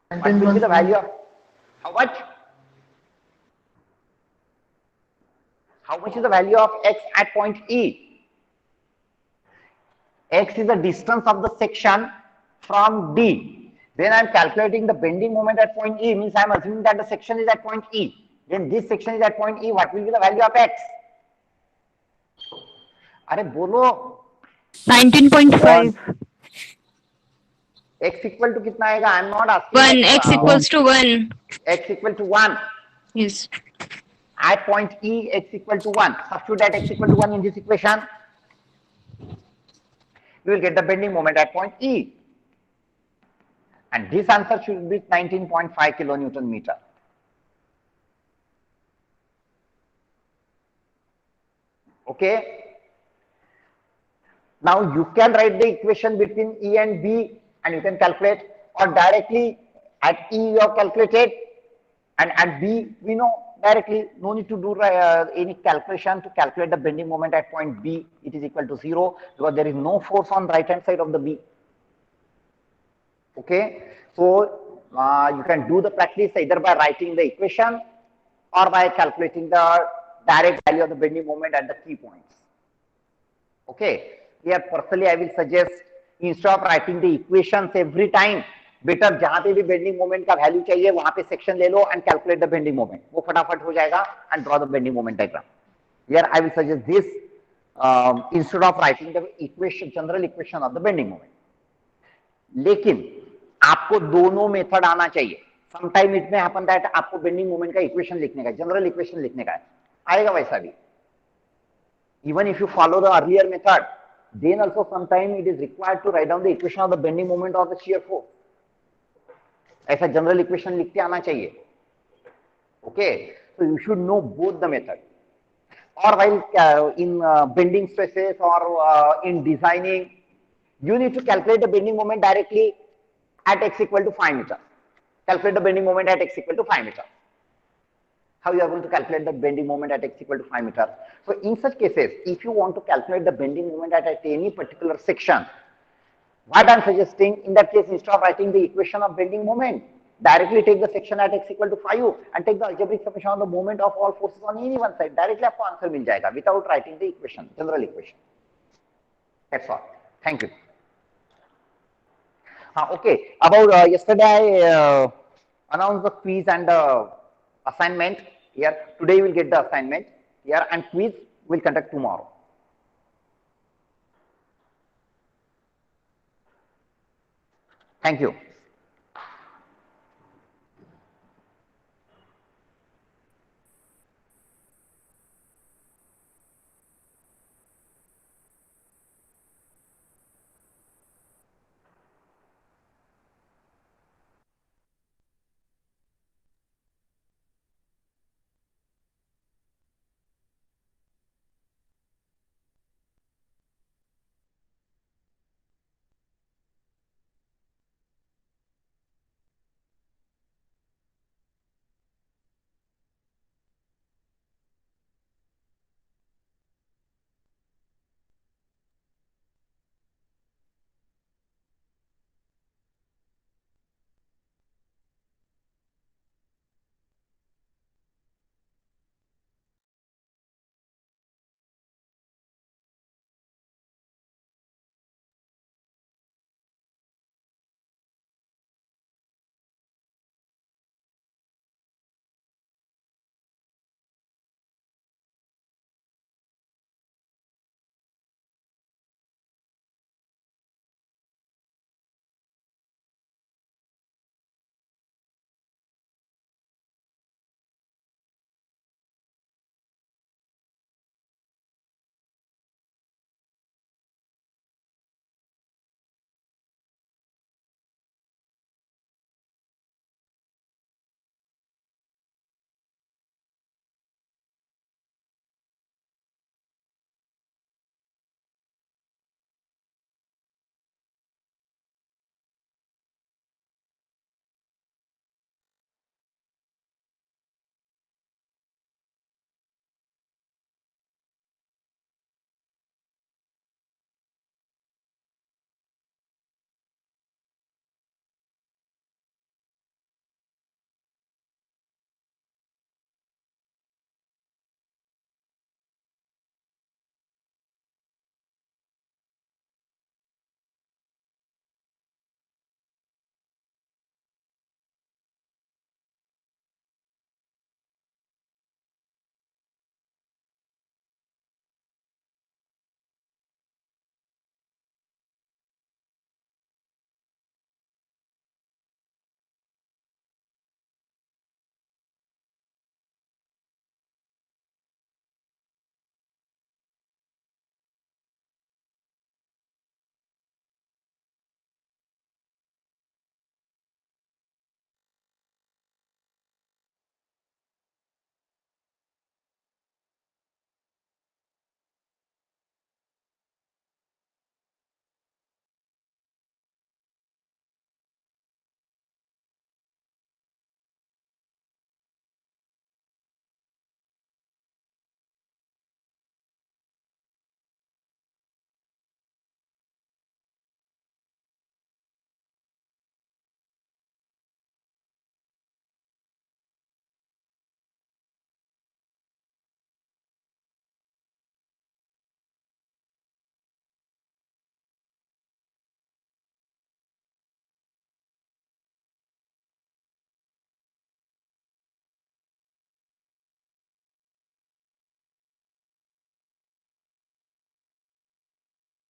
What will be the value of, how much? How much is the value of x at point E? X is the distance of the section from D. When I am calculating the bending moment at point E, means I am assuming that the section is at point E. When this section is at point E, what will be the value of x? अरे बोलो 19.5. x equal to कितना आएगा? I am not asking. 1. X equals to 1. X equal to 1. Yes. At point E, x equal to 1. Substitute that x equal to 1 in this equation. You will get the bending moment at point E. And this answer should be 19.5 kilonewton meter. Okay. Now you can write the equation between E and B and you can calculate, or directly at E you have calculated and at B we know directly, no need to do any calculation to calculate the bending moment at point B. It is equal to 0 because there is no force on right hand side of the B. Okay, so you can do the practice either by writing the equation or by calculating the direct value of the bending moment at the key points. Okay, here personally I will suggest, instead of writing the equations every time, better जहां पे भी bending moment का value चाहिए वहां पे section ले लो and calculate the bending moment, वो फटाफट हो जाएगा and draw the bending moment diagram. Here I will suggest this instead of writing the equation, general equation of the bending moment. लेकिन आपको दोनों मेथड आना चाहिए. Sometime it may happen that आपको बेंडिंग मोमेंट का इक्वेशन लिखने का, general equation लिखने का आएगा वैसा भी. Even if you follow the earlier method, then also sometime it is required to write down the equation of the bending moment or the shear force. ऐसा general equation लिख के आना चाहिए. Okay, so you should know both the method. और while in bending stresses or in designing, you need to calculate the bending moment directly at x equal to 5 meters. Calculate the bending moment at x equal to 5 meters. How you are going to calculate the bending moment at x equal to 5 meters? So in such cases, if you want to calculate the bending moment at any particular section, what I am suggesting, in that case, instead of writing the equation of bending moment, directly take the section at x equal to 5 and take the algebraic summation of the moment of all forces on any one side. Directly आपको answer मिल जाएगा without writing the equation, general equation. That's all. Thank you. Okay. About yesterday, I announced the quiz and assignment. Here today you will get the assignment here, and quiz will conduct tomorrow. Thank you.